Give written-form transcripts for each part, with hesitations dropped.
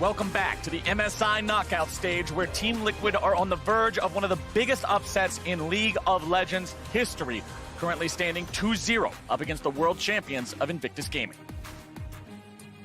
Welcome back to the MSI knockout stage, where Team Liquid are on the verge of one of the biggest upsets in League of Legends history, currently standing 2-0 up against the world champions of Invictus Gaming.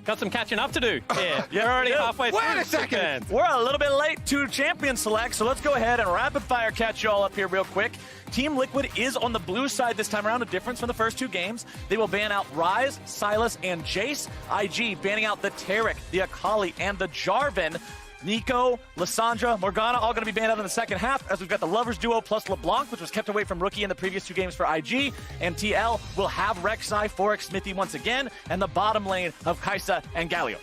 Got some catching up to do. Yeah, you're already halfway through. Wait a second! We're a little bit late to Champion Select, so let's go ahead and rapid fire catch you all up here real quick. Team Liquid is on the blue side this time around, a difference from the first two games. They will ban out Ryze, Sylas, and Jace. IG banning out the Taric, the Akali, and the Jarvan. Nico, Lissandra, Morgana all going to be banned out in the second half, as we've got the Lovers duo plus LeBlanc, which was kept away from Rookie in the previous two games for IG, and TL will have Rek'Sai, Forex, Smithy once again, and the bottom lane of Kai'Sa and Galio.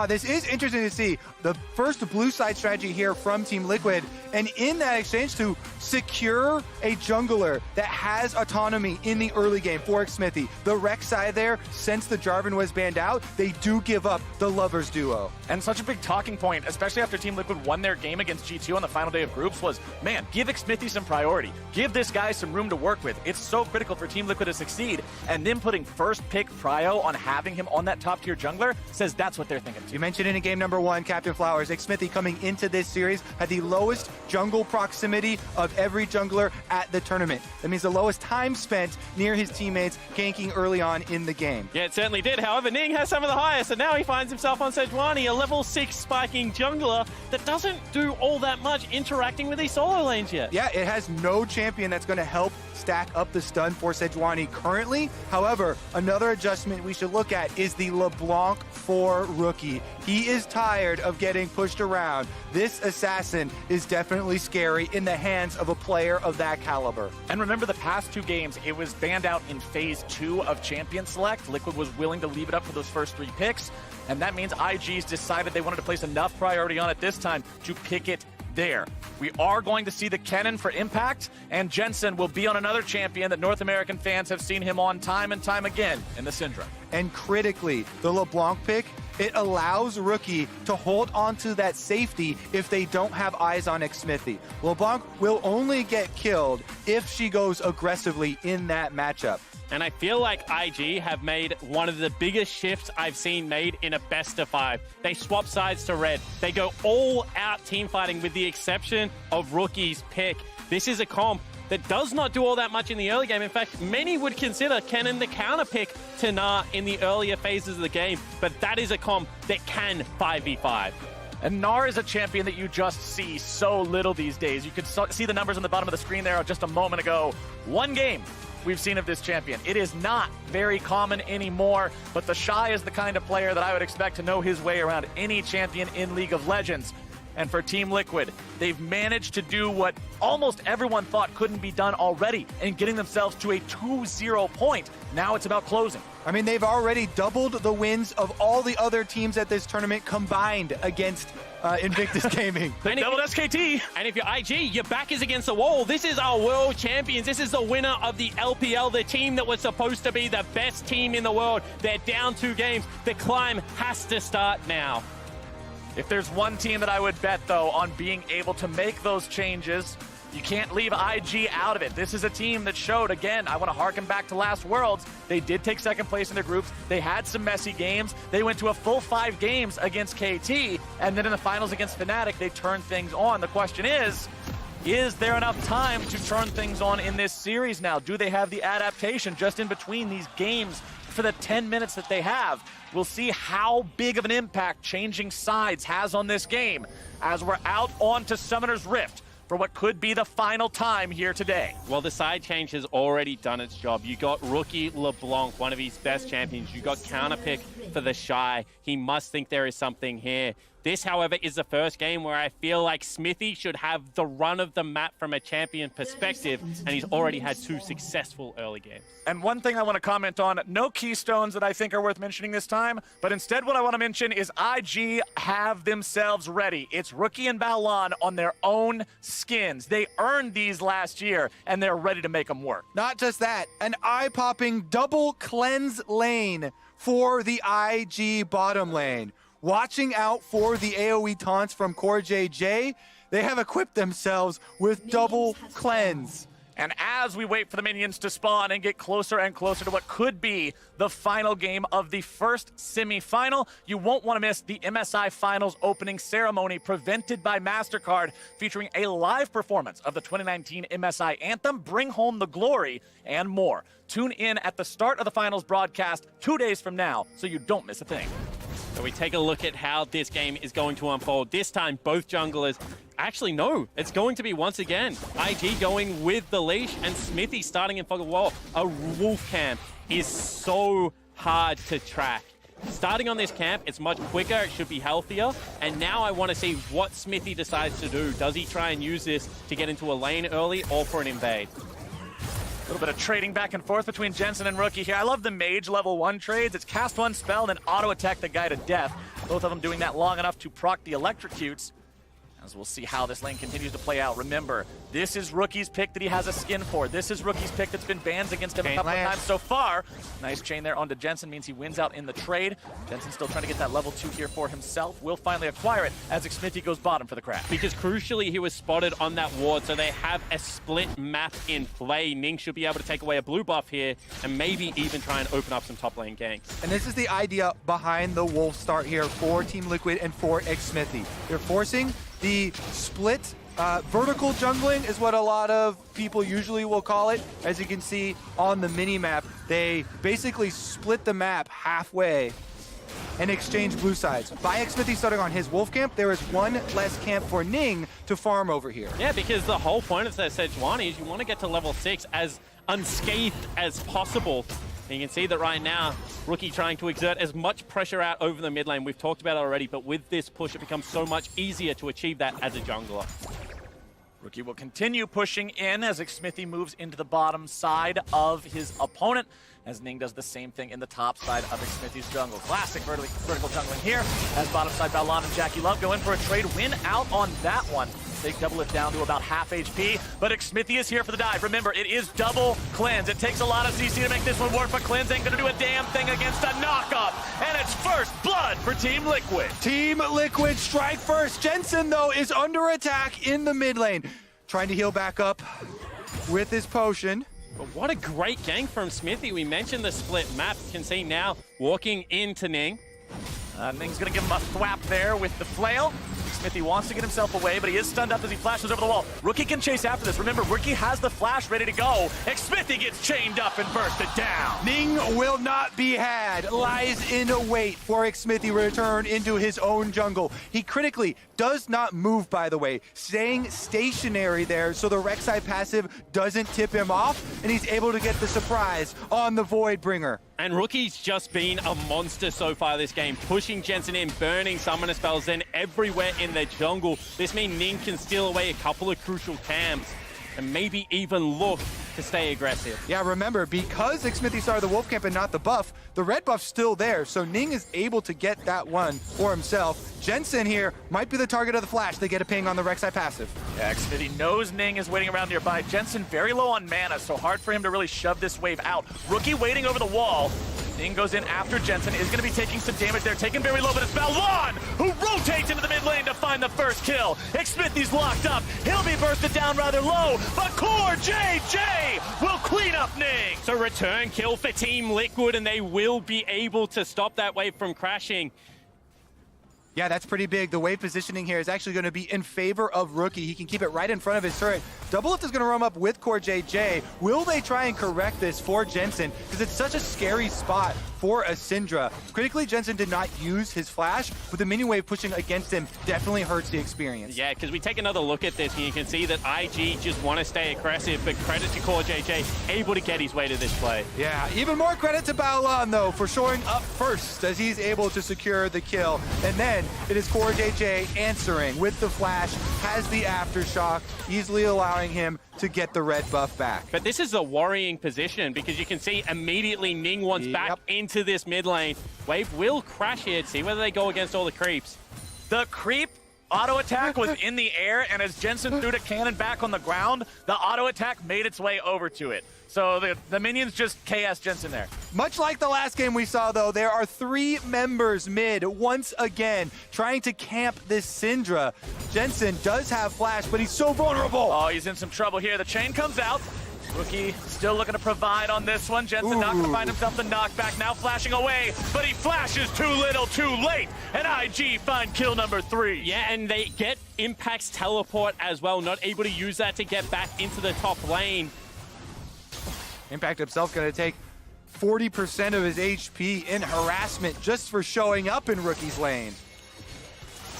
This is interesting to see. The first blue side strategy here from Team Liquid, and in that exchange to secure a jungler that has autonomy in the early game, Forex Smithy. The Rek'Sai there, since the Jarvan was banned out, they do give up the Lovers duo. And such a big talking point, especially after Team Liquid won their game against G2 on the final day of groups, was, man, give Smithy some priority. Give this guy some room to work with. It's so critical for Team Liquid to succeed, and them putting first pick Prio on having him on that top tier jungler says that's what they're thinking. You mentioned it in game number one, Captain Flowers. Smithy coming into this series had the lowest jungle proximity of every jungler at the tournament. That means the lowest time spent near his teammates ganking early on in the game. Yeah, it certainly did. However, Ning has some of the highest, and now he finds himself on Sejuani, a level 6 spiking jungler that doesn't do all that much interacting with these solo lanes yet. Yeah, it has no champion that's going to help stack up the stun for Sejuani currently. However, another adjustment we should look at is the LeBlanc for Rookie. He is tired of getting pushed around. This assassin is definitely scary in the hands of a player of that caliber. And remember, the past two games, it was banned out in phase 2 of Champion Select. Liquid was willing to leave it up for those first 3 picks, and that means IG's decided they wanted to place enough priority on it this time to pick it there. We are going to see the Kennen for Impact, and Jensen will be on another champion that North American fans have seen him on time and time again in the Syndra. And critically, the LeBlanc pick, it allows Rookie to hold onto that safety if they don't have eyes on Smithy. LeBlanc will only get killed if she goes aggressively in that matchup. And I feel like IG have made one of the biggest shifts I've seen made in a best of 5. They swap sides to red. They go all out team fighting with the exception of Rookie's pick. This is a comp that does not do all that much in the early game. In fact, many would consider Kennen the counter pick to Gnar in the earlier phases of the game, but that is a comp that can 5v5. And Gnar is a champion that you just see so little these days. You could see the numbers on the bottom of the screen there just a moment ago. One game we've seen of this champion. It is not very common anymore, but the Shy is the kind of player that I would expect to know his way around any champion in League of Legends. And for Team Liquid, they've managed to do what almost everyone thought couldn't be done already in getting themselves to a 2-0 point. Now it's about closing. I mean, they've already doubled the wins of all the other teams at this tournament combined against Invictus Gaming. They doubled SKT. And if you're IG, your back is against the wall. This is our world champions. This is the winner of the LPL, the team that was supposed to be the best team in the world. They're down 2 games. The climb has to start now. If there's one team that I would bet, though, on being able to make those changes, you can't leave IG out of it. This is a team that showed, again, I want to harken back to last Worlds. They did take second place in their groups. They had some messy games. They went to a full 5 games against KT, and then in the finals against Fnatic, they turned things on. The question is there enough time to turn things on in this series now? Do they have the adaptation just in between these games for the 10 minutes that they have? We'll see how big of an impact changing sides has on this game as we're out onto Summoner's Rift for what could be the final time here today. Well, the side change has already done its job. You got Rookie LeBlanc, one of his best champions. You got counterpick for the Shy. He must think there is something here. This, however, is the first game where I feel like Smithy should have the run of the map from a champion perspective, and he's already had 2 successful early games. And one thing I want to comment on, no keystones that I think are worth mentioning this time, but instead what I want to mention is IG have themselves ready. It's Rookie and Balan on their own skins. They earned these last year, and they're ready to make them work. Not just that, an eye-popping double cleanse lane for the IG bottom lane. Watching out for the AoE taunts from Core JJ, they have equipped themselves with double cleanse. And as we wait for the minions to spawn and get closer and closer to what could be the final game of the first semi-final, you won't want to miss the MSI Finals opening ceremony presented by MasterCard, featuring a live performance of the 2019 MSI Anthem, Bring Home the Glory, and more. Tune in at the start of the finals broadcast 2 days from now so you don't miss a thing. So we take a look at how this game is going to unfold. This time, both junglers... Actually, no. It's going to be, once again, IG going with the leash and Smithy starting in fog of war. A wolf camp is so hard to track. Starting on this camp, it's much quicker, it should be healthier, and now I want to see what Smithy decides to do. Does he try and use this to get into a lane early or for an invade? A little bit of trading back and forth between Jensen and Rookie here. I love the mage level 1 trades. It's cast 1 spell and then auto attack the guy to death. Both of them doing that long enough to proc the electrocutes. As we'll see how this lane continues to play out. Remember, this is Rookie's pick that he has a skin for. This is Rookie's pick that's been bans against him a couple of times so far. Nice chain there onto Jensen, means he wins out in the trade. Jensen still trying to get that level 2 here for himself. Will finally acquire it as Xmithy goes bottom for the crack. Because crucially, he was spotted on that ward, so they have a split map in play. Ning should be able to take away a blue buff here and maybe even try and open up some top lane ganks. And this is the idea behind the Wolf start here for Team Liquid and for Xmithy. They're forcing the split vertical jungling is what a lot of people usually will call it. As you can see on the mini-map, they basically split the map halfway and exchange blue sides. By Xmithy starting on his Wolf camp, there is one less camp for Ning to farm over here. Yeah, because the whole point of the Sejuani is you want to get to level 6 as unscathed as possible. And you can see that right now, Rookie trying to exert as much pressure out over the mid lane. We've talked about it already, but with this push, it becomes so much easier to achieve that as a jungler. Rookie will continue pushing in as Xmithy moves into the bottom side of his opponent, as Ning does the same thing in the top side of Xmithy's jungle. Classic vertical jungling here, as bottom side Balan and Jackie Love go in for a trade win out on that one. They double it down to about half HP, but Xmithy is here for the dive. Remember, it is double cleanse. It takes a lot of CC to make this one work, but cleanse ain't gonna do a damn thing against a knockup. And it's first blood for Team Liquid. Team Liquid strike first. Jensen, though, is under attack in the mid lane. Trying to heal back up with his potion. But what a great gank from Smithy. We mentioned the split map. You can see now walking into Ning. Ning's gonna give him a thwap there with the flail. Smithy wants to get himself away, but he is stunned up as he flashes over the wall. Rookie can chase after this. Remember, Rookie has the flash ready to go. Xmithy gets chained up and bursted down. Ning will not be had. Lies in wait for Xmithy to return into his own jungle. He critically does not move, by the way, staying stationary there so the Rek'Sai passive doesn't tip him off, and he's able to get the surprise on the Voidbringer. And Rookie's just been a monster so far this game, pushing Jensen in, burning summoner spells in everywhere in the jungle. This means Ning can steal away a couple of crucial camps and maybe even look to stay aggressive. Yeah, remember, because Xmithy started the Wolf camp and not the buff, the red buff's still there, so Ning is able to get that one for himself. Jensen here might be the target of the flash. They get a ping on the Rek'Sai passive. Yeah, Xmithy knows Ning is waiting around nearby. Jensen very low on mana, so hard for him to really shove this wave out. Rookie waiting over the wall. Ning goes in after Jensen, is going to be taking some damage there, taken very low, but it's Balan who rotates into the mid lane to find the first kill. Xmithy's locked up. He'll be bursted down rather low, but Core JJ will clean up Ning. So return kill for Team Liquid, and they will be able to stop that wave from crashing. Yeah, that's pretty big. The wave positioning here is actually going to be in favor of Rookie. He can keep it right in front of his turret. Doublelift is going to roam up with Core JJ. Will they try and correct this for Jensen? Because it's such a scary spot for a Syndra. Critically, Jensen did not use his flash, but the mini wave pushing against him definitely hurts the experience. Yeah, because we take another look at this, and you can see that IG just want to stay aggressive, but credit to Core JJ, able to get his way to this play. Yeah, even more credit to Balan, though, for showing up first as he's able to secure the kill. And then it is Core JJ answering with the flash, has the aftershock, easily allowing him to get the red buff back. But this is a worrying position because you can see immediately Ning wants back into this mid lane. Wave will crash here to see whether they go against all the creeps. The creep auto attack was in the air, and as Jensen threw the cannon back on the ground, the auto attack made its way over to it. So the minions just KS Jensen there. Much like the last game we saw, though, there are 3 members mid once again trying to camp this Syndra. Jensen does have flash, but he's so vulnerable. Oh, he's in some trouble here. The chain comes out. Rookie still looking to provide on this one. Jensen not going to find himself the knockback. Now flashing away, but he flashes too little, too late. And IG find kill number 3. Yeah, and they get Impact's teleport as well. Not able to use that to get back into the top lane. Impact himself going to take 40% of his HP in harassment just for showing up in Rookie's lane.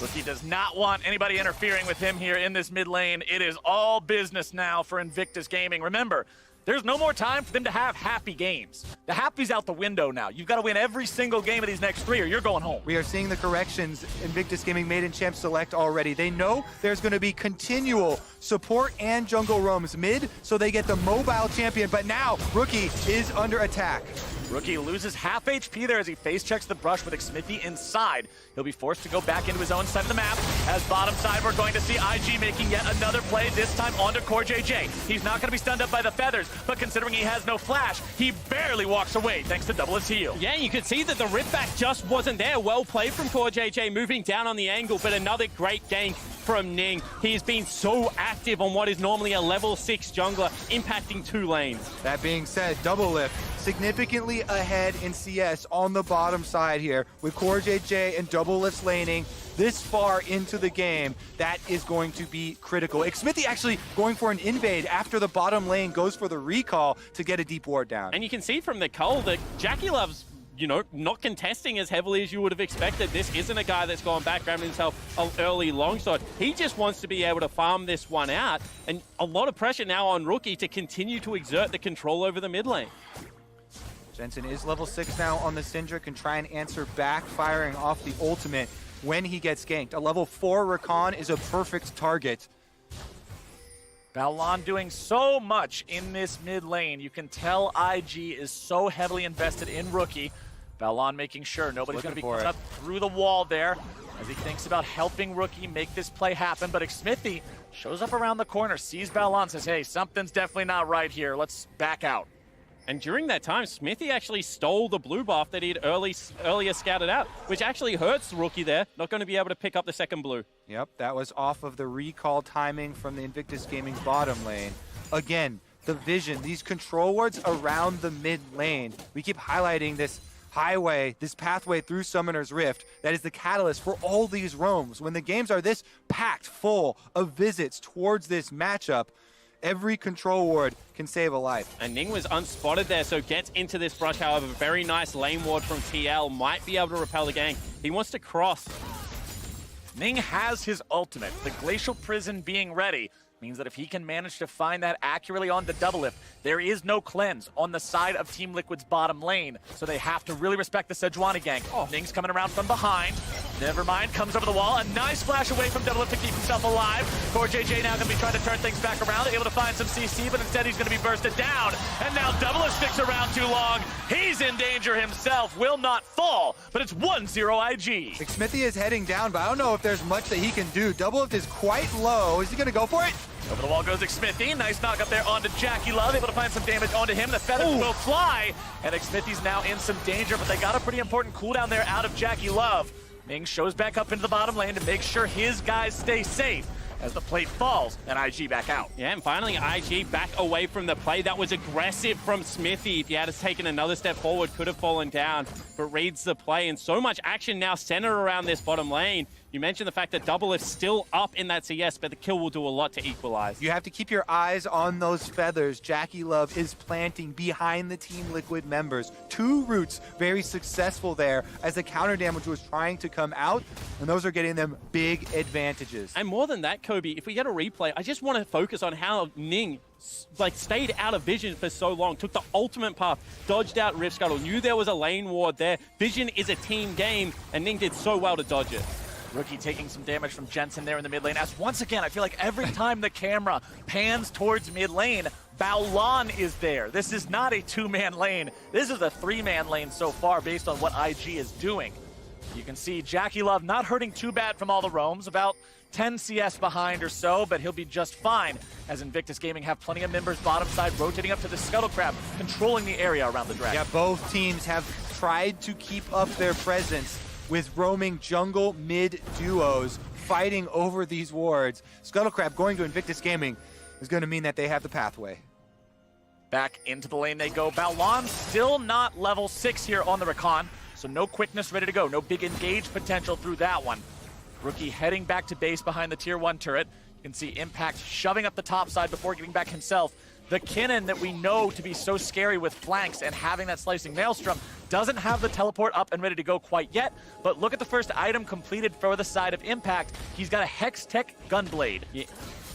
Rookie does not want anybody interfering with him here in this mid lane. It is all business now for Invictus Gaming. Remember, there's no more time for them to have happy games. The happy's out the window now. You've got to win every single game of these next 3 or you're going home. We are seeing the corrections Invictus Gaming made in Champ Select already. They know there's going to be continual support and jungle roams mid, so they get the mobile champion. But now, Rookie is under attack. Rookie loses half HP there as he face checks the brush with Xmithy inside. He'll be forced to go back into his own side of the map. As bottom side, we're going to see IG making yet another play, this time onto CoreJJ. He's not going to be stunned up by the feathers, but considering he has no flash, he barely walks away thanks to double his heal. Yeah, you could see that the rip back just wasn't there. Well played from CoreJJ, moving down on the angle, but another great gank from Ning. He's been so active on what is normally a level 6 jungler, impacting 2 lanes. That being said, Double Lift significantly ahead in CS on the bottom side here with CoreJJ and Double Lift's laning this far into the game. That is going to be critical. Xmithy actually going for an invade after the bottom lane goes for the recall to get a deep ward down. And you can see from the cull that Jackie Love's, you know, not contesting as heavily as you would have expected. This isn't a guy that's gone back, grabbing himself an early longsword. He just wants to be able to farm this one out. And a lot of pressure now on Rookie to continue to exert the control over the mid lane. Jensen is level 6 now on the Syndra, can try and answer back, firing off the ultimate when he gets ganked. A level 4 Rakan is a perfect target. Balon doing so much in this mid lane. You can tell IG is so heavily invested in Rookie. Balon making sure nobody's going to be coming up through the wall there as he thinks about helping Rookie make this play happen. But Xmithy shows up around the corner, sees Balon, says, hey, something's definitely not right here. Let's back out. And during that time, Smithy actually stole the blue buff that he'd earlier scouted out, which actually hurts the Rookie there. Not going to be able to pick up the second blue. Yep, that was off of the recall timing from the Invictus Gaming bottom lane. Again, the vision, these control wards around the mid lane. We keep highlighting this highway, this pathway through Summoner's Rift that is the catalyst for all these roams. When the games are this packed full of visits towards this matchup, every control ward can save a life. And Ning was unspotted there, so gets into this brush. However, very nice lane ward from TL. Might be able to repel the gank. He wants to cross. Ning has his ultimate. The Glacial Prison being ready means that if he can manage to find that accurately on the double lift, there is no cleanse on the side of Team Liquid's bottom lane, so they have to really respect the Sejuani gank. Ning's coming around from behind. Never mind, comes over the wall. A nice flash away from double lift to keep himself alive. CoreJJ now going to be trying to turn things back around, able to find some CC, but instead he's going to be bursted down. And now double lift sticks around too long. He's in danger himself, will not fall, but it's 1-0 IG. Xmithy is heading down, but I don't know if there's much that he can do. Double lift is quite low. Is he going to go for it? Over the wall goes Xmithy. Nice knock up there onto Jackie Love. Able to find some damage onto him. The feathers will fly. And Xmithy's now in some danger, but they got a pretty important cooldown there out of Jackie Love. Ming shows back up into the bottom lane to make sure his guys stay safe as the plate falls and IG back out. Yeah, and finally IG back away from the play. That was aggressive from Smithy. If he had taken another step forward, could have fallen down, but reads the play. And so much action now centered around this bottom lane. You mentioned the fact that double is still up in that CS, but the kill will do a lot to equalize. You have to keep your eyes on those feathers. Jackie Love is planting behind the Team Liquid members. 2 roots very successful there as the counter damage was trying to come out, and those are getting them big advantages. And more than that, Kobe, if we get a replay, I just want to focus on how Ning stayed out of vision for so long, took the ultimate path, dodged out Rift Scuttle, knew there was a lane ward there. Vision is a team game, and Ning did so well to dodge it. Rookie taking some damage from Jensen there in the mid lane. As once again, I feel like every time the camera pans towards mid lane, Baolan is there. This is not a 2-man lane. This is a 3-man lane so far based on what IG is doing. You can see Jackie Love not hurting too bad from all the roams, about 10 CS behind or so, but he'll be just fine as Invictus Gaming have plenty of members bottom side rotating up to the Scuttle Crab, controlling the area around the dragon. Yeah, both teams have tried to keep up their presence with roaming jungle mid duos fighting over these wards. Scuttle Crab going to Invictus Gaming is going to mean that they have the pathway. Back into the lane they go. Baolon still not level 6 here on the Recon, so no quickness ready to go. No big engage potential through that one. Rookie heading back to base behind the tier 1 turret. You can see Impact shoving up the top side before getting back himself. The Kinnan that we know to be so scary with flanks and having that slicing Maelstrom doesn't have the teleport up and ready to go quite yet, but look at the first item completed for the side of Impact. He's got a Hex Tech Gunblade. Yeah.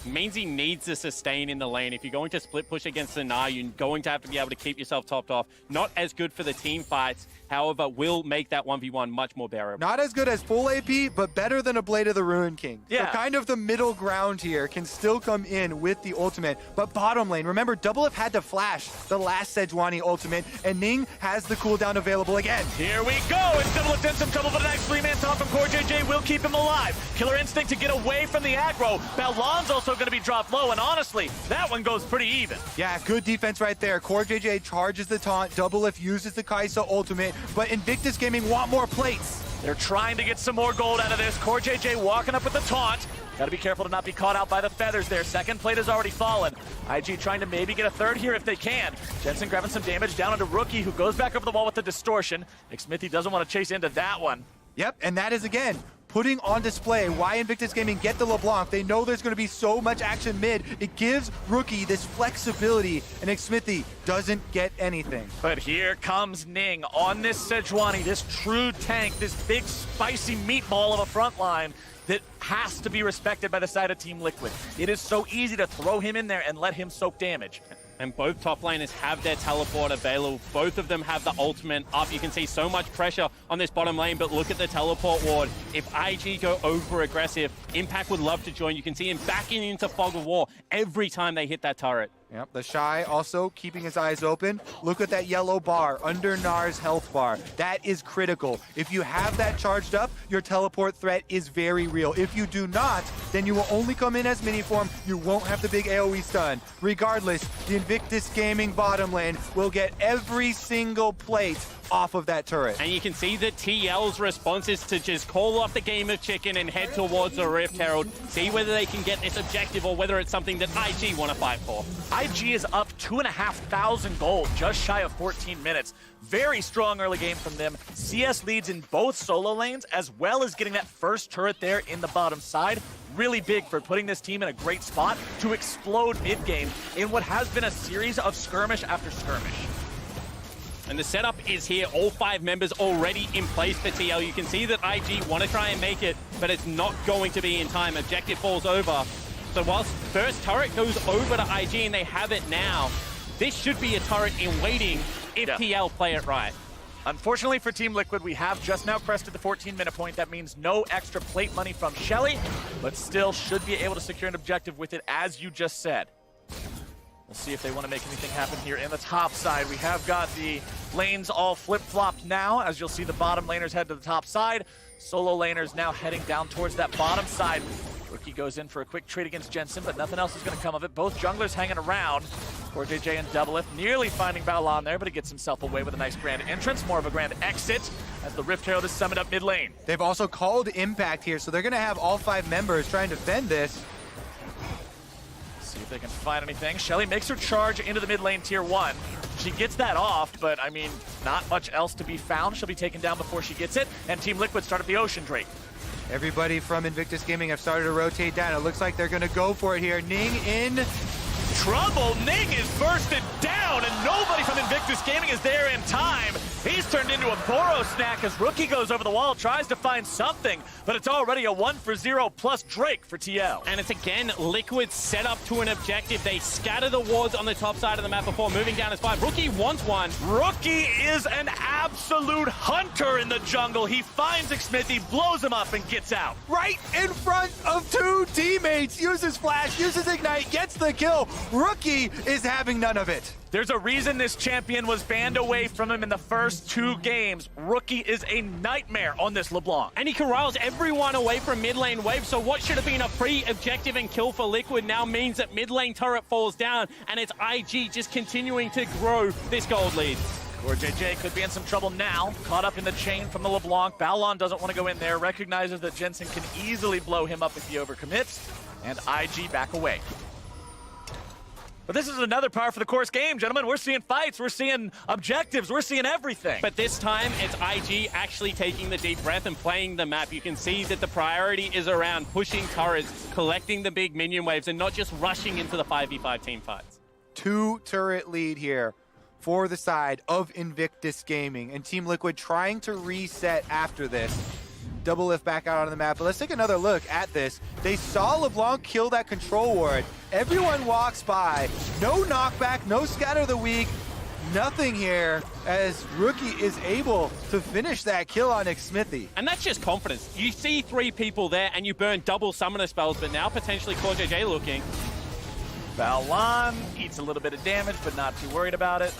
Means he needs to sustain in the lane. If you're going to split push against the Na'Vi, you're going to have to be able to keep yourself topped off. Not as good for the team fights, however, will make that 1v1 much more bearable. Not as good as full AP, but better than a Blade of the Ruin King. Yeah. So kind of the middle ground here can still come in with the ultimate. But bottom lane, remember, Doublelift had to flash the last Sejuani ultimate, and Ning has the cooldown available again. Here we go, and Doublelift in some trouble, but a nice 3-man top from CoreJJ will keep him alive. Killer Instinct to get away from the aggro. Baolon's also going to be dropped low, and honestly, that one goes pretty even. Yeah, good defense right there. CoreJJ charges the taunt, Doublelift uses the Kai'Sa ultimate, but Invictus Gaming want more plates. They're trying to get some more gold out of this. CoreJJ walking up with the taunt. Gotta be careful to not be caught out by the feathers there. Second plate has already fallen. IG trying to maybe get a third here if they can. Jensen grabbing some damage down onto Rookie, who goes back over the wall with the distortion. Nick Smithy doesn't want to chase into that one. Yep, and that is, again, putting on display why Invictus Gaming get the LeBlanc. They know there's going to be so much action mid. It gives Rookie this flexibility, and Nick Smithy doesn't get anything. But here comes Ning on this Sejuani, this true tank, this big spicy meatball of a front line that has to be respected by the side of Team Liquid. It is so easy to throw him in there and let him soak damage. And both top laners have their teleport available. Both of them have the ultimate up. You can see so much pressure on this bottom lane, but look at the teleport ward. If IG go over aggressive, Impact would love to join. You can see him backing into Fog of War every time they hit that turret. Yep, the Shy also keeping his eyes open. Look at that yellow bar under Nar's health bar. That is critical. If you have that charged up, your teleport threat is very real. If you do not, then you will only come in as mini form. You won't have the big AoE stun. Regardless, the Invictus Gaming bottom lane will get every single plate off of that turret. And you can see that TL's response is to just call off the game of chicken and head towards the Rift Herald, see whether they can get this objective or whether it's something that IG want to fight for. IG is up 2,500 gold, just shy of 14 minutes. Very strong early game from them. CS leads in both solo lanes, as well as getting that first turret there in the bottom side. Really big for putting this team in a great spot to explode mid-game in what has been a series of skirmish after skirmish. And the setup is here. All 5 members already in place for TL. You can see that IG want to try and make it, but it's not going to be in time. Objective falls over. So whilst first turret goes over to IG and they have it now, this should be a turret in waiting if TL play it right. Unfortunately for Team Liquid, we have just now crested the 14-minute point. That means no extra plate money from Shelly, but still should be able to secure an objective with it, as you just said. We'll see if they want to make anything happen here in the top side. We have got the lanes all flip-flopped now, as you'll see the bottom laners head to the top side. Solo laners now heading down towards that bottom side. Rookie goes in for a quick trade against Jensen, but nothing else is going to come of it. Both junglers hanging around. CoreJJ and Doublelift nearly finding Baolon there, but he gets himself away with a nice grand entrance, more of a grand exit, as the Rift Herald is summoned up mid lane. They've also called Impact here, so they're going to have all 5 members trying to defend this. See if they can find anything. Shelly makes her charge into the mid lane tier 1. She gets that off, but I mean, not much else to be found. She'll be taken down before she gets it, and Team Liquid start up the Ocean Drake. Everybody from Invictus Gaming have started to rotate down. It looks like they're going to go for it here. Ning in trouble. Ning is bursted down, and nobody from Invictus Gaming is there in time. He's turned into a Boro snack as Rookie goes over the wall, tries to find something, but it's already a 1-for-0 plus Drake for TL. And it's again Liquid set up to an objective. They scatter the wards on the top side of the map before moving down as 5. Rookie wants one. Rookie is an absolute hunter in the jungle. He finds Smithy, blows him up, and gets out. Right in front of 2 teammates. Uses flash, uses ignite, gets the kill. Rookie is having none of it. There's a reason this champion was banned away from him in the first 2 games. Rookie is a nightmare on this LeBlanc. And he corrals everyone away from mid lane wave, so what should have been a free objective and kill for Liquid now means that mid lane turret falls down, and it's IG just continuing to grow this gold lead. CoreJJ could be in some trouble now, caught up in the chain from the LeBlanc. Baolon doesn't want to go in there, recognizes that Jensen can easily blow him up if he overcommits, and IG back away. But this is another par for the course game, gentlemen. We're seeing fights, we're seeing objectives, we're seeing everything. But this time, it's IG actually taking the deep breath and playing the map. You can see that the priority is around pushing turrets, collecting the big minion waves, and not just rushing into the 5v5 team fights. 2-turret lead here for the side of Invictus Gaming, and Team Liquid trying to reset after this. Double lift back out on the map, but let's take another look at this. They saw LeBlanc kill that control ward. Everyone walks by. No knockback, no scatter the weak, nothing here as Rookie is able to finish that kill on Xsmithy. And that's just confidence. You see 3 people there and you burn double summoner spells, but now potentially CoreJJ looking. Balan eats a little bit of damage, but not too worried about it.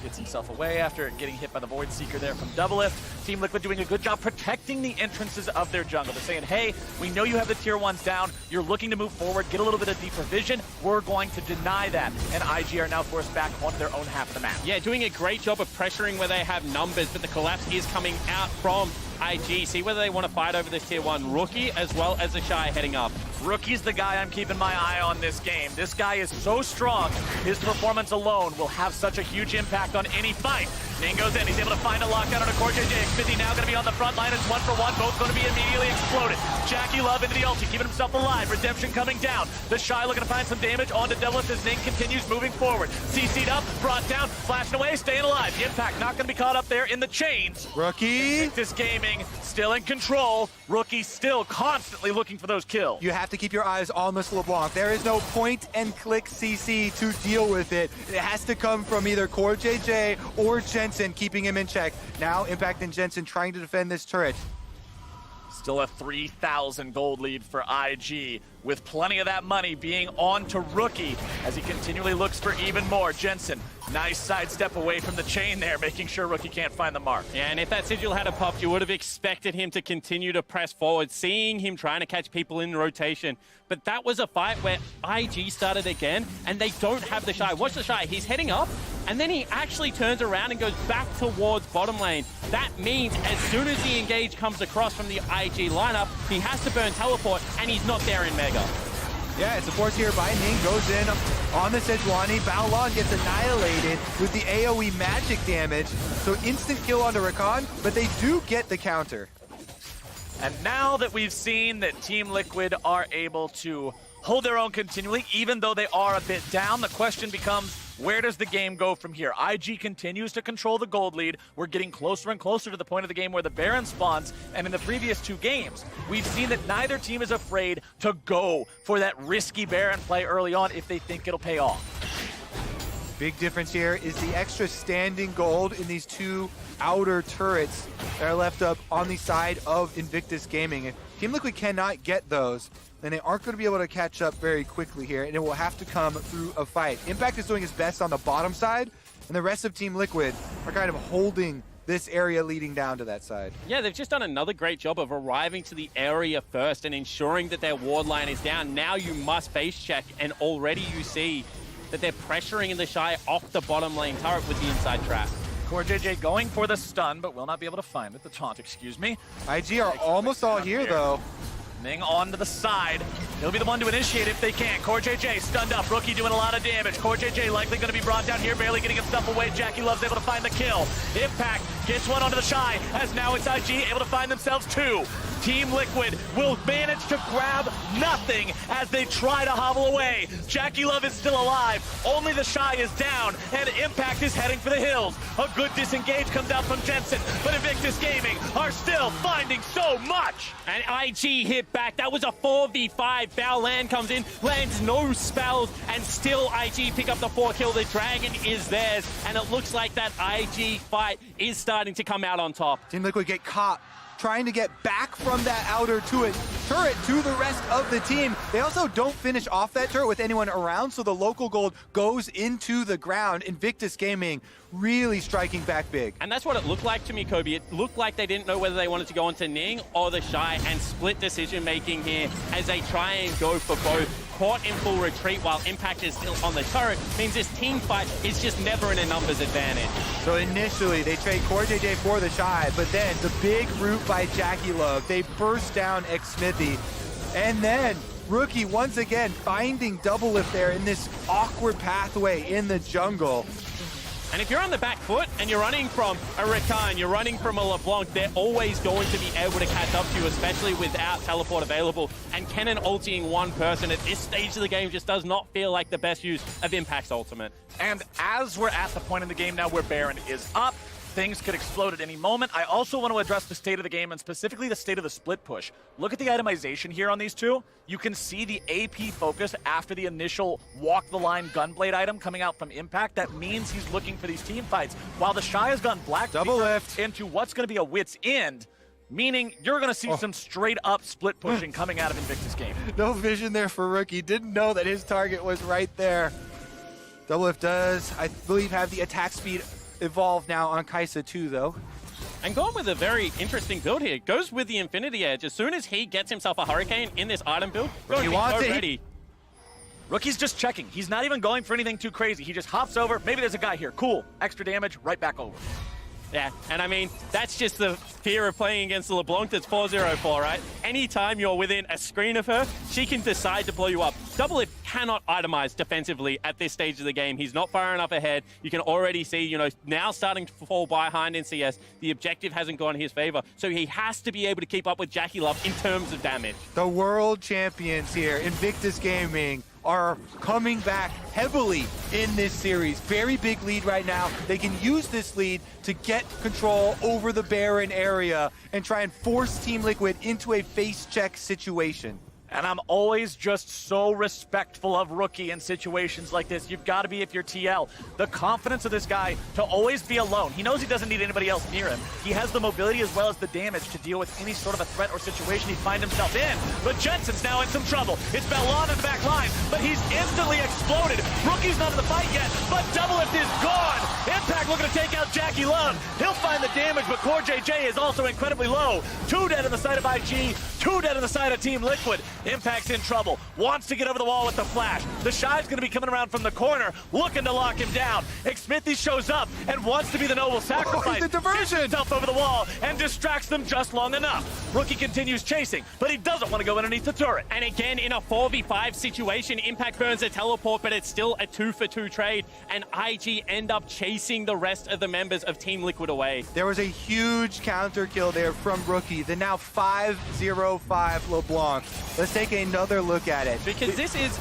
Gets himself away after getting hit by the Void Seeker there from Double Lift. Team Liquid doing a good job protecting the entrances of their jungle. They're saying, hey, we know you have the tier 1s down. You're looking to move forward, get a little bit of deeper vision. We're going to deny that. And IG are now forced back onto their own half of the map. Yeah, doing a great job of pressuring where they have numbers, but the collapse is coming out from IG. See whether they want to fight over this tier 1 Rookie as well as the Shy heading up. Rookie's the guy I'm keeping my eye on this game. This guy is so strong. His performance alone will have such a huge impact on any fight. Ning goes in. He's able to find a lockdown on a CoreJJ. Xsmithy now going to be on the front line. It's 1-for-1. Both going to be immediately exploded. Jackie Love into the ulti, keeping himself alive. Redemption coming down. The Shy looking to find some damage onto Devlin as Ning continues moving forward. CC'd up, brought down, flashing away, staying alive. The impact not going to be caught up there in the chains. Rookie. Invictus Gaming still in control. Rookie still constantly looking for those kills. You have to keep your eyes on this LeBlanc. There is no point and click CC to deal with it. It has to come from either CoreJJ or Jensen keeping him in check. Now Impact and Jensen trying to defend this turret. Still a 3,000 gold lead for IG, with plenty of that money being on to Rookie as he continually looks for even more. Jensen, nice sidestep away from the chain there, making sure Rookie can't find the mark. Yeah, and if that sigil had popped, you would have expected him to continue to press forward, seeing him trying to catch people in rotation. But that was a fight where IG started again, and they don't have the Shy. Watch the Shy, he's heading up, and then he actually turns around and goes back towards bottom lane. That means as soon as the engage comes across from the IG lineup, he has to burn teleport, and he's not there in Mega. Yeah, it's a force here by Ning, goes in on the Sejuani. Baolon gets annihilated with the AoE magic damage, so instant kill onto Rakan, but they do get the counter. And now that we've seen that Team Liquid are able to hold their own continually, even though they are a bit down, the question becomes, where does the game go from here? IG continues to control the gold lead. We're getting closer and closer to the point of the game where the Baron spawns. And in the previous 2 games, we've seen that neither team is afraid to go for that risky Baron play early on if they think it'll pay off. Big difference here is the extra standing gold in these 2 outer turrets that are left up on the side of Invictus Gaming. If Team Liquid cannot get those, then they aren't going to be able to catch up very quickly here, and it will have to come through a fight. Impact is doing his best on the bottom side, and the rest of Team Liquid are kind of holding this area leading down to that side. Yeah, they've just done another great job of arriving to the area first and ensuring that their ward line is down. Now you must base check, and already you see that they're pressuring in the Shy off the bottom lane turret with the inside trap. CoreJJ going for the stun, but will not be able to find it. The taunt, excuse me. IG are almost all here, though. Ning on to the side. He'll be the one to initiate if they can. CoreJJ stunned up. Rookie doing a lot of damage. CoreJJ likely going to be brought down here, barely getting himself away. Jackie Love's able to find the kill. Impact gets one onto the Shy, as now it's IG able to find themselves 2. Team Liquid will manage to grab nothing as they try to hobble away. Jackie Love is still alive. Only the Shy is down, and Impact is heading for the hills. A good disengage comes out from Jensen, but Invictus Gaming are still finding so much. And IG hit back. That was a 4v5. Baolan comes in, lands no spells, and still IG pick up the 4 kill. The dragon is theirs, and it looks like that IG fight is starting to come out on top. Team Liquid get caught trying to get back from that outer turret to the rest of the team. They also don't finish off that turret with anyone around, so the local gold goes into the ground. Invictus Gaming really striking back big. And that's what it looked like to me, Kobe. It looked like they didn't know whether they wanted to go into Ning or the Shy, and split decision making here as they try and go for both. Caught in full retreat while Impact is still on the turret means this team fight is just never in a numbers advantage. So initially they trade CoreJJ for the Shy, but then the big root by Jackie Love, they burst down Xsmithy, and then Rookie once again finding double lift there in this awkward pathway in the jungle. And if you're on the back foot and you're running from a Rakan, you're running from a LeBlanc, they're always going to be able to catch up to you, especially without teleport available. And Kennen ulting one person at this stage of the game just does not feel like the best use of Impact's ultimate. And as we're at the point in the game now where Baron is up, things could explode at any moment. I also want to address the state of the game and specifically the state of the split push. Look at the itemization here on these two. You can see the AP focus after the initial walk the line gunblade item coming out from Impact. That means he's looking for these team fights. While the Shy has gone black double lift into what's going to be a wit's end, meaning you're going to see some straight up split pushing coming out of Invictus game. No vision there for Rookie. Didn't know that his target was right there. Double lift does, I believe, have the attack speed evolve now on Kai'Sa too, though. And going with a very interesting build here. Goes with the Infinity Edge. As soon as he gets himself a Hurricane in this item build, he wants it. ready. Rookie's just checking. He's not even going for anything too crazy. He just hops over. Maybe there's a guy here. Cool. Extra damage, right back over. Yeah, and I mean, that's just the fear of playing against the LeBlanc that's 4-0-4, right? Anytime you're within a screen of her, she can decide to blow you up. Double Lift cannot itemize defensively at this stage of the game. He's not far enough ahead. You can already see, you know, now starting to fall behind in CS. The objective hasn't gone in his favor, so he has to be able to keep up with Jackie Love in terms of damage. The world champions here, Invictus Gaming, are coming back heavily in this series. Very big lead right now. They can use this lead to get control over the Baron area and try and force Team Liquid into a face check situation. And I'm always just so respectful of Rookie in situations like this. You've got to be if you're TL. The confidence of this guy to always be alone. He knows he doesn't need anybody else near him. He has the mobility as well as the damage to deal with any sort of a threat or situation he'd find himself in. But Jensen's now in some trouble. It's Bellon in the back line, but he's instantly exploded. Rookie's not in the fight yet, but Double Lift is gone. Impact looking to take out Jackie Love. He'll find the damage, but Core JJ is also incredibly low. 2 dead on the side of IG, 2 dead on the side of Team Liquid. Impact's in trouble, wants to get over the wall with the flash. The Shy's gonna be coming around from the corner, looking to lock him down. Xmithy shows up and wants to be the noble sacrifice. The diversion! Gets himself over the wall and distracts them just long enough. Rookie continues chasing, but he doesn't want to go underneath the turret. And again, in a 4v5 situation, Impact burns a teleport, but it's still a 2-for-2 trade, and IG end up chasing the rest of the members of Team Liquid away. There was a huge counter kill there from Rookie, the now 5-0-5 LeBlanc. Let's take another look at it. Because this is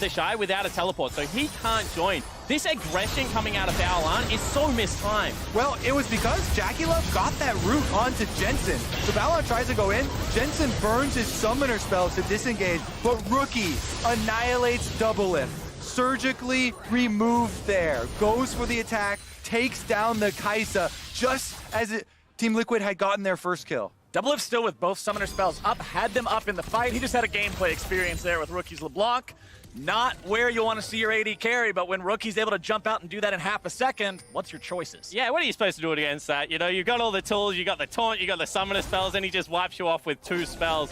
the Shy without a teleport, so he can't join. This aggression coming out of Bellon is so mistimed. Well, it was because Jackie Love got that root onto Jensen. So Bellon tries to go in, Jensen burns his summoner spells to disengage, but Rookie annihilates Double Lift. Surgically removed there, goes for the attack, takes down the Kai'Sa just as Team Liquid had gotten their first kill. Double Lift still with both summoner spells up, had them up in the fight. He just had a gameplay experience there with Rookie's LeBlanc. Not where you want to see your AD carry, but when Rookie's able to jump out and do that in half a second, what's your choices? Yeah, what are you supposed to do against that? You know, you've got all the tools, you got the taunt, you got the summoner spells, and he just wipes you off with 2 spells.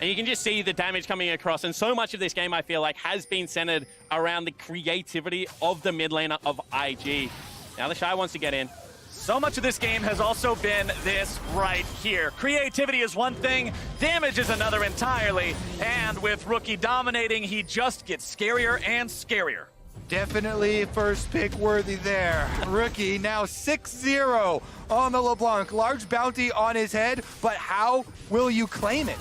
And you can just see the damage coming across. And so much of this game, I feel like, has been centered around the creativity of the mid laner of IG. Now the Shy wants to get in. So much of this game has also been this right here. Creativity is one thing, damage is another entirely. And with Rookie dominating, he just gets scarier and scarier. Definitely first pick worthy there. Rookie now 6-0 on the LeBlanc. Large bounty on his head, but how will you claim it?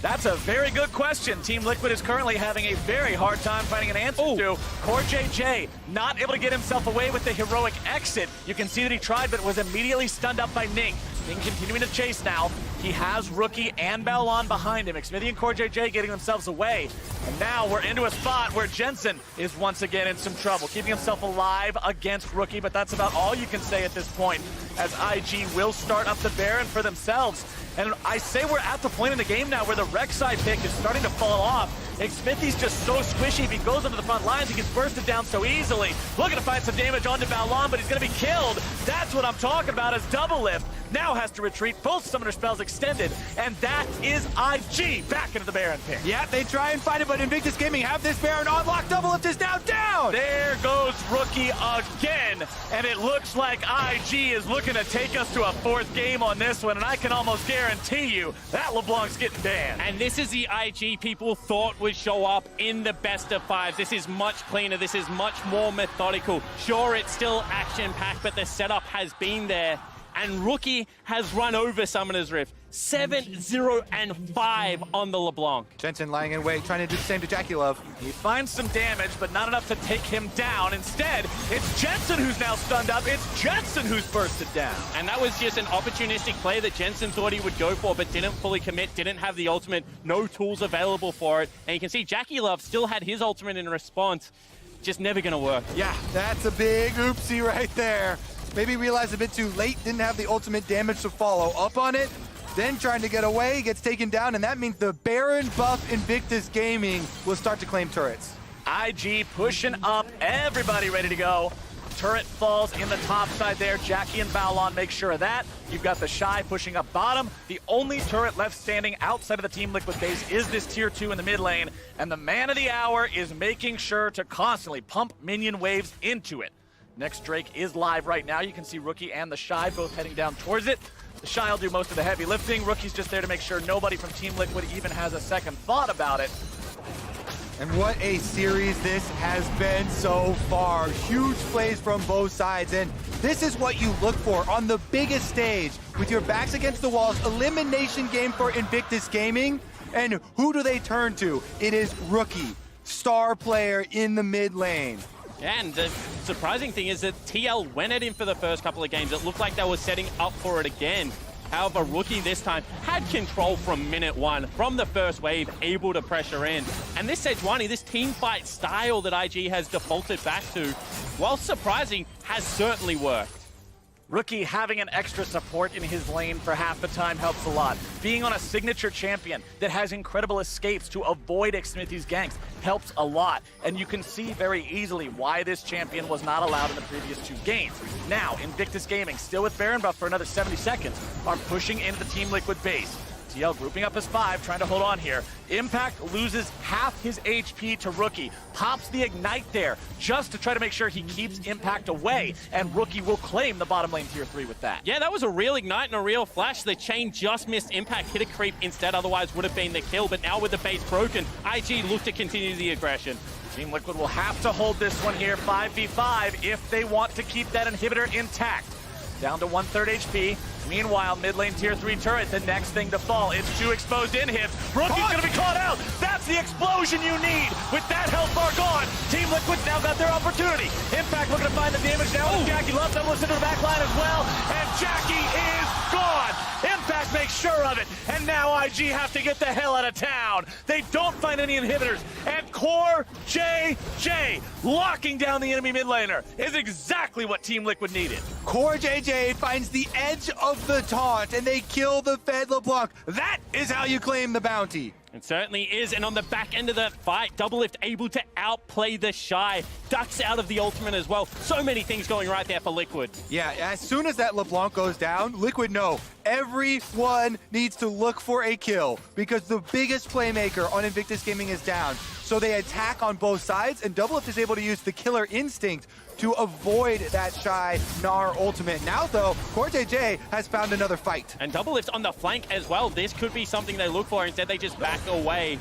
That's a very good question. Team Liquid is currently having a very hard time finding an answer to. Core JJ not able to get himself away with the heroic exit. You can see that he tried, but was immediately stunned up by Ning. Ning continuing to chase now. He has Rookie and Bellon behind him. Xmithy and Core JJ getting themselves away. And now we're into a spot where Jensen is once again in some trouble, keeping himself alive against Rookie, but that's about all you can say at this point, as IG will start up the Baron for themselves. And I say we're at the point in the game now where the Rek'Sai pick is starting to fall off. Smithy's just so squishy. If he goes into the front lines, he gets bursted down so easily. Looking to find some damage onto Balon, but he's going to be killed. That's what I'm talking about, as Double Lift now has to retreat. Both summoner spells extended, and that is IG back into the Baron pit. Yeah, they try and fight it, but Invictus Gaming have this Baron on lock. Double Lift is now down. There goes Rookie again, and it looks like IG is looking to take us to a fourth game on this one, and I can almost guarantee you that LeBlanc's getting banned. And this is the IG people thought would show up in the best of fives. This is much cleaner. This is much more methodical. Sure, it's still action-packed, but the setup has been there. And Rookie has run over Summoner's Rift. 7-0-5 on the LeBlanc. Jensen lying in wait, trying to do the same to Jackie Love. He finds some damage, but not enough to take him down. Instead, it's Jensen who's now stunned up. It's Jensen who's bursted down. And that was just an opportunistic play that Jensen thought he would go for, but didn't fully commit, didn't have the ultimate, no tools available for it. And you can see Jackie Love still had his ultimate in response. Just never gonna work. Yeah, that's a big oopsie right there. Maybe realized a bit too late, didn't have the ultimate damage to follow up on it. Then trying to get away, gets taken down, and that means the Baron buff Invictus Gaming will start to claim turrets. IG pushing up, everybody ready to go. Turret falls in the top side there. Jackie and Balon make sure of that. You've got the Shy pushing up bottom. The only turret left standing outside of the Team Liquid base is this tier 2 in the mid lane, and the man of the hour is making sure to constantly pump minion waves into it. Next Drake is live right now. You can see Rookie and the Shy both heading down towards it. The Shy will do most of the heavy lifting. Rookie's just there to make sure nobody from Team Liquid even has a second thought about it. And what a series this has been so far. Huge plays from both sides, and this is what you look for on the biggest stage. With your backs against the walls, elimination game for Invictus Gaming. And who do they turn to? It is Rookie, star player in the mid lane. And the surprising thing is that TL went at him for the first couple of games. It looked like they were setting up for it again. However, Rookie this time had control from minute one, from the first wave, able to pressure in. And this Sejuani, this team fight style that IG has defaulted back to, while surprising, has certainly worked. Rookie having an extra support in his lane for half the time helps a lot. Being on a signature champion that has incredible escapes to avoid Smithy's ganks helps a lot. And you can see very easily why this champion was not allowed in the previous 2 games. Now, Invictus Gaming, still with Baron buff for another 70 seconds, are pushing into the Team Liquid base. TL grouping up as 5, trying to hold on here. Impact loses half his HP to Rookie. Pops the Ignite there, just to try to make sure he keeps Impact away, and Rookie will claim the bottom lane tier 3 with that. Yeah, that was a real Ignite and a real flash. The chain just missed Impact, hit a creep instead, otherwise would have been the kill. But now with the base broken, IG look to continue the aggression. Team Liquid will have to hold this one here, 5v5, if they want to keep that inhibitor intact. Down to 1/3 HP. Meanwhile, mid lane tier 3 turret, the next thing to fall. It's 2 exposed inhibs. Rookie's gonna be caught out. That's the explosion you need. With that health bar gone, Team Liquid's now got their opportunity. Impact looking to find the damage now with Jackie Love. Double into the back line as well. And Jackie is gone. Impact makes sure of it. And now IG have to get the hell out of town. They don't find any inhibitors. And Core JJ locking down the enemy mid laner is exactly what Team Liquid needed. Core JJ finds the edge of the taunt, and they kill the Fed LeBlanc. That is how you claim the bounty. It certainly is, and on the back end of that fight, Double Lift able to outplay the Shy. Ducks out of the ultimate as well. So many things going right there for Liquid. Yeah, as soon as that LeBlanc goes down, Liquid know everyone needs to look for a kill because the biggest playmaker on Invictus Gaming is down. So they attack on both sides, and Double Lift is able to use the killer instinct to avoid that Shy Gnar ultimate. Now, though, Core JJ has found another fight. And Double Lift on the flank as well. This could be something they look for. Instead, they just back away.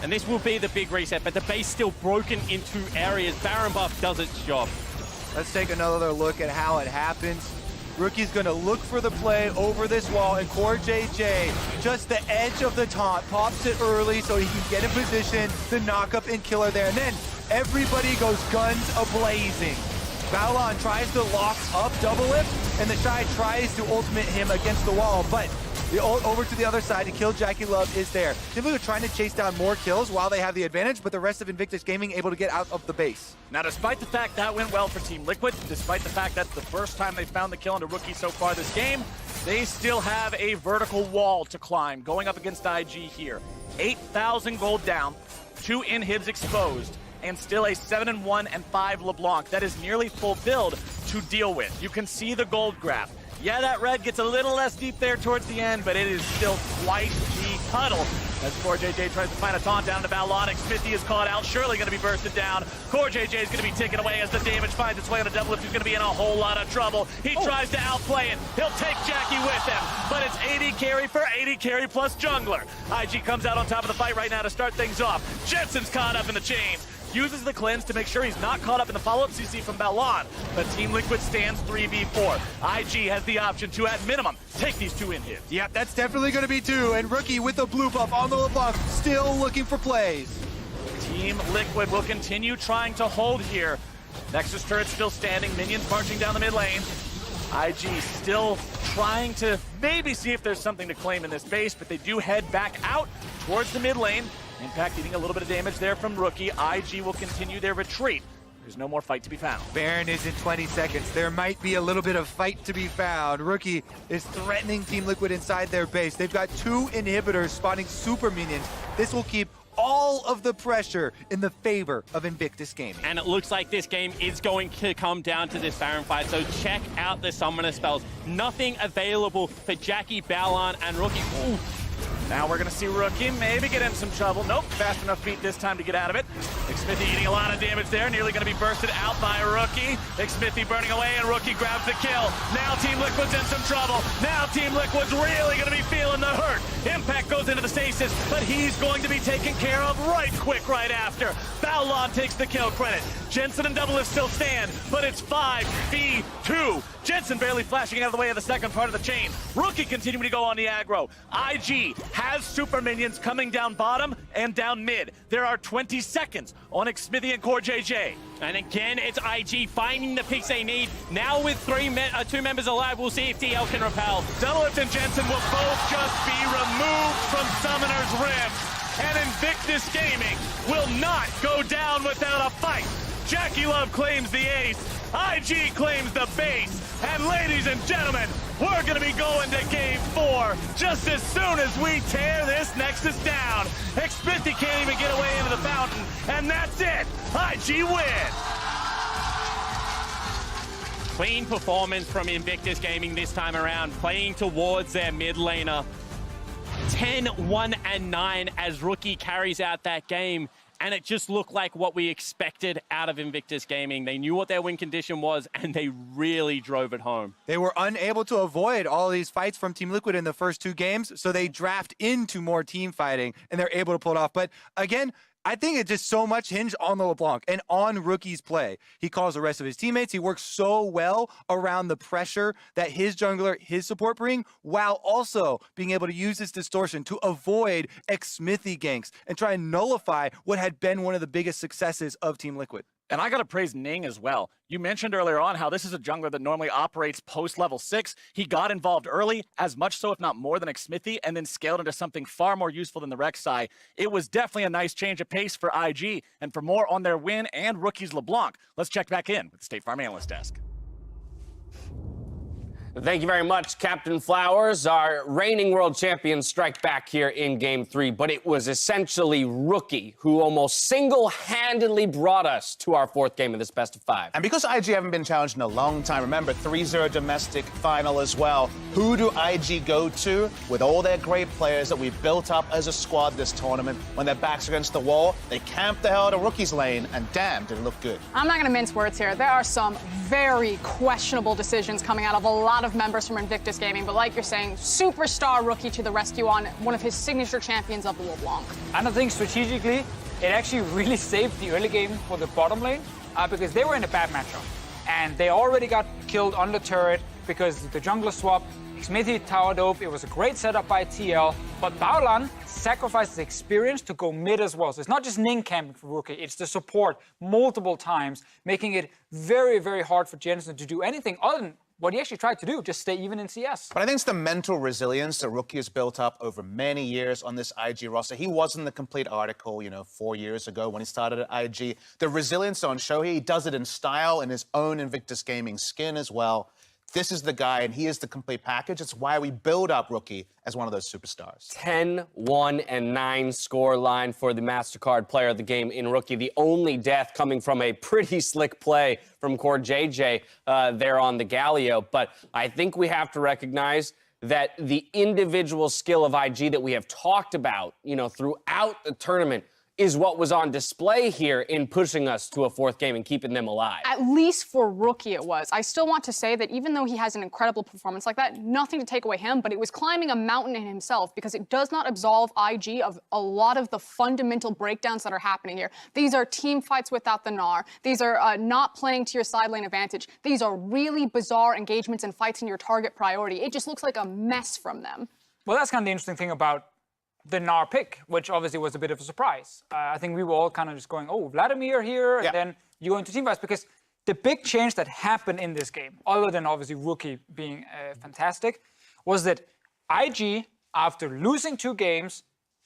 And this will be the big reset, but the base still broken in 2 areas. Baron buff does its job. Let's take another look at how it happens. Rookie's gonna look for the play over this wall, and Core JJ, just the edge of the taunt, pops it early so he can get in position, the knockup and killer there. And then everybody goes guns a-blazing. Balon tries to lock up Double Lift, and the Shy tries to ultimate him against the wall, but the ult over to the other side to kill Jackie Love is there. Team Liquid trying to chase down more kills while they have the advantage, but the rest of Invictus Gaming able to get out of the base. Now, despite the fact that went well for Team Liquid, despite the fact that's the first time they found the kill on a Rookie so far this game, they still have a vertical wall to climb going up against IG here. 8,000 gold down, 2 inhibs exposed, and still a 7-1 and 5 LeBlanc. That is nearly full build to deal with. You can see the gold graph. Yeah, that red gets a little less deep there towards the end, but it is still quite the puddle. As CoreJJ tries to find a taunt down to Balonic, Smithy is caught out, surely going to be bursted down. CoreJJ is going to be taken away as the damage finds its way on a double lift. He's going to be in a whole lot of trouble. He tries to outplay it. He'll take Jackie with him, but it's 80 carry for 80 carry plus jungler. IG comes out on top of the fight right now to start things off. Jensen's caught up in the chains. Uses the cleanse to make sure he's not caught up in the follow-up CC from Balon, but Team Liquid stands 3v4. IG has the option to, at minimum, take these 2 inhibs. Yep, that's definitely going to be 2, and Rookie with the blue buff on the LeBlanc, still looking for plays. Team Liquid will continue trying to hold here. Nexus turret still standing, minions marching down the mid lane. IG still trying to maybe see if there's something to claim in this base, but they do head back out towards the mid lane. Impact eating a little bit of damage there from Rookie. IG will continue their retreat. There's no more fight to be found. Baron is in 20 seconds. There might be a little bit of fight to be found. Rookie is threatening Team Liquid inside their base. They've got 2 inhibitors spawning super minions. This will keep all of the pressure in the favor of Invictus Gaming. And it looks like this game is going to come down to this Baron fight, so check out the summoner spells. Nothing available for Jackie, Balon, and Rookie. Ooh. Now we're going to see Rookie maybe get in some trouble. Nope, fast enough feet this time to get out of it. Smithy eating a lot of damage there, nearly going to be bursted out by Rookie. Smithy burning away, and Rookie grabs the kill. Now Team Liquid's in some trouble. Now Team Liquid's really going to be feeling the hurt. Impact goes into the stasis, but he's going to be taken care of quick right after. Balon takes the kill credit. Jensen and Double Lift still stand, but it's 5v2. Jensen barely flashing out of the way of the second part of the chain. Rookie continuing to go on the aggro. IG has super minions coming down bottom and down mid. There are 20 seconds on Smithy and CoreJJ. And again, it's IG finding the picks they need. Now with 2 members alive, we'll see if DL can repel. Double Lift and Jensen will both just be removed from Summoner's Rift. And Invictus Gaming will not go down without a fight. Jackie Love claims the ace. IG claims the base. And ladies and gentlemen, we're going to be going to Game 4 just as soon as we tear this Nexus down. Smithy can't even get away into the fountain. And that's it. IG wins. Clean performance from Invictus Gaming this time around, playing towards their mid laner. 10-1-9 as Rookie carries out that game. And it just looked like what we expected out of Invictus Gaming. They knew what their win condition was, and they really drove it home. They were unable to avoid all these fights from Team Liquid in the first 2 games, so they draft into more team fighting, and they're able to pull it off. But again, I think it just so much hinged on the LeBlanc and on Rookie's play. He calls the rest of his teammates. He works so well around the pressure that his jungler, his support bring, while also being able to use this distortion to avoid Smithy ganks and try and nullify what had been one of the biggest successes of Team Liquid. And I got to praise Ning as well. You mentioned earlier on how this is a jungler that normally operates post-level 6. He got involved early, as much so if not more than Smithy, and then scaled into something far more useful than the Rek'Sai. It was definitely a nice change of pace for IG. And for more on their win and Rookie's LeBlanc, let's check back in with the State Farm Analyst Desk. Thank you very much, Captain Flowers. Our reigning world champions strike back here in Game 3, but it was essentially Rookie who almost single-handedly brought us to our 4th game of this best of 5. And because IG haven't been challenged in a long time, remember, 3-0 domestic final as well. Who do IG go to with all their great players that we've built up as a squad this tournament? When their backs against the wall, they camp the hell out of Rookie's lane, and damn, did it look good. I'm not going to mince words here. There are some very questionable decisions coming out of a lot of members from Invictus Gaming, but like you're saying, superstar Rookie to the rescue on one of his signature champions of the LeBlanc. And I think strategically, it actually really saved the early game for the bottom lane because they were in a bad matchup. And they already got killed on the turret because the jungler swap, Smithy tower dope, it was a great setup by TL, but Baolan sacrificed his experience to go mid as well. So it's not just Ning camping for Rookie, it's the support multiple times, making it very, very hard for Jensen to do anything other than what he actually tried to do, just stay even in CS. But I think it's the mental resilience that Rookie has built up over many years on this IG roster. He wasn't the complete article, 4 years ago when he started at IG. The resilience on show here, he does it in style, in his own Invictus Gaming skin as well. this is the guy, and he is the complete package. It's why we build up Rookie as one of those superstars. 10-1-9 score line for the MasterCard player of the game in Rookie. The only death coming from a pretty slick play from Cord JJ there on the Galio. But I think we have to recognize that the individual skill of IG that we have talked about, throughout the tournament is what was on display here in pushing us to a fourth game and keeping them alive. At least for Rookie it was. I still want to say that even though he has an incredible performance like that, nothing to take away him, but it was climbing a mountain in himself because it does not absolve IG of a lot of the fundamental breakdowns that are happening here. These are team fights without the Gnar. These are not playing to your side lane advantage. These are really bizarre engagements and fights in your target priority. It just looks like a mess from them. Well, that's kind of the interesting thing about the Gnar pick, which obviously was a bit of a surprise. I think we were all kind of just going, oh, Vladimir here, and then you go into team fights, because the big change that happened in this game, other than obviously Rookie being fantastic, was that IG, after losing 2 games,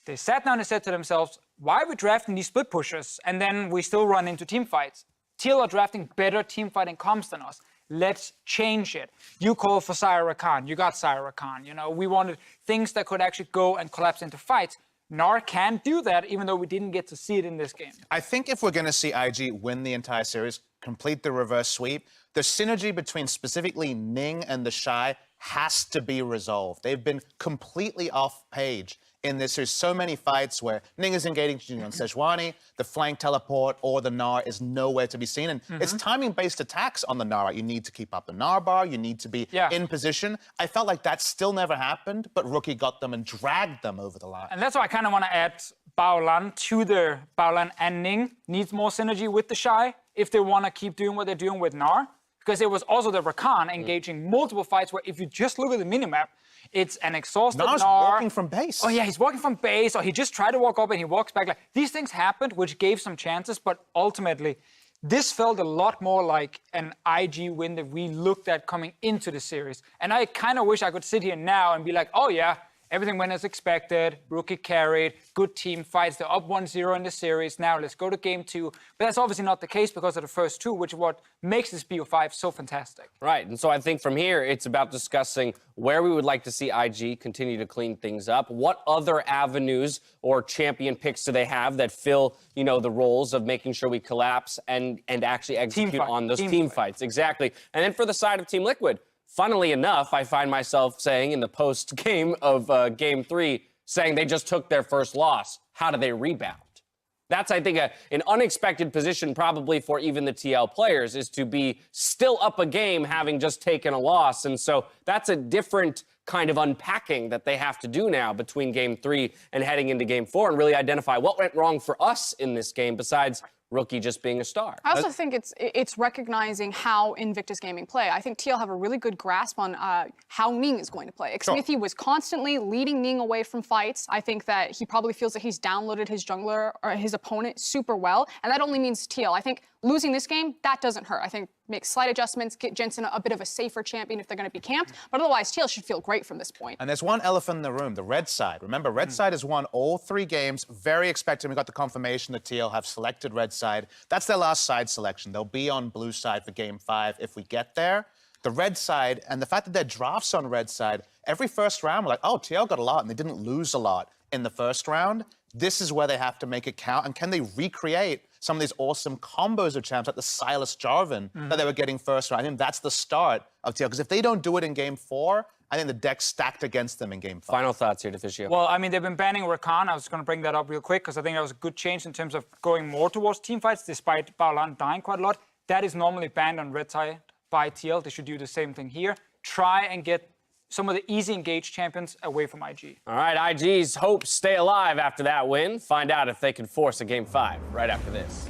they sat down and said to themselves, why are we drafting these split pushers? And then we still run into team fights. TL are drafting better team fighting comps than us. Let's change it. You call for Syra Khan. You got Syra Khan. We wanted things that could actually go and collapse into fights. Gnar can do that, even though we didn't get to see it in this game. I think if we're going to see IG win the entire series, complete the reverse sweep, the synergy between specifically Ning and the Shy has to be resolved. They've been completely off page in this. There's so many fights where Ning is engaging on Sejuani, the flank teleport or the Gnar is nowhere to be seen. And it's timing-based attacks on the Gnar. You need to keep up the Gnar bar. You need to be in position. I felt like that still never happened, but Rookie got them and dragged them over the line. And that's why I kind of want to add Baolan to the Baolan and Ning needs more synergy with the Shy if they want to keep doing what they're doing with Gnar. Because it was also the Rakan engaging multiple fights where if you just look at the minimap, it's an exhausted Gnar's Gnar. walking from base. Oh, yeah, he's walking from base, or he just tried to walk up and he walks back. Like, these things happened, which gave some chances, but ultimately, this felt a lot more like an IG win that we looked at coming into the series. And I kind of wish I could sit here now and be like, oh, yeah, everything went as expected. Rookie carried, good team fights. They're up 1-0 in the series. Now let's go to game 2. But that's obviously not the case because of the first 2, which is what makes this BO5 so fantastic. Right, and so I think from here, it's about discussing where we would like to see IG continue to clean things up. What other avenues or champion picks do they have that fill, the roles of making sure we collapse and actually execute on those team fights? Exactly. And then for the side of Team Liquid, funnily enough, I find myself saying in the post-game of Game 3, saying they just took their first loss. How do they rebound? That's, I think, an unexpected position probably for even the TL players, is to be still up a game having just taken a loss. And so that's a different kind of unpacking that they have to do now between Game 3 and heading into Game 4 and really identify what went wrong for us in this game besides Rookie just being a star. I also think it's recognizing how Invictus Gaming play. I think TL have a really good grasp on how Ning is going to play. Xmithie was constantly leading Ning away from fights. I think that he probably feels that he's downloaded his jungler or his opponent super well, and that only means TL. I think losing this game, that doesn't hurt. I think make slight adjustments, get Jensen a bit of a safer champion if they're going to be camped, but otherwise TL should feel great from this point. And there's one elephant in the room, the red side. Remember, red side has won all 3 games, very expected. We got the confirmation that TL have selected red side. That's their last side selection. They'll be on blue side for Game 5 if we get there. The red side, and the fact that their drafts on red side, every first round, we're like, oh, TL got a lot, and they didn't lose a lot in the first round. This is where they have to make it count, and can they recreate some of these awesome combos of champs like the Silas Jarvan that they were getting first round? I think that's the start of TL, because if they don't do it in Game 4, I think the deck's stacked against them in Game 5. Final thoughts here, Deficio. Well, I mean, they've been banning Rakan. I was going to bring that up real quick because I think that was a good change in terms of going more towards team fights, despite Baolan dying quite a lot. That is normally banned on red side by TL. They should do the same thing here. Try and get some of the easy engaged champions away from IG. All right, IG's hopes stay alive after that win. Find out if they can force a Game 5 right after this.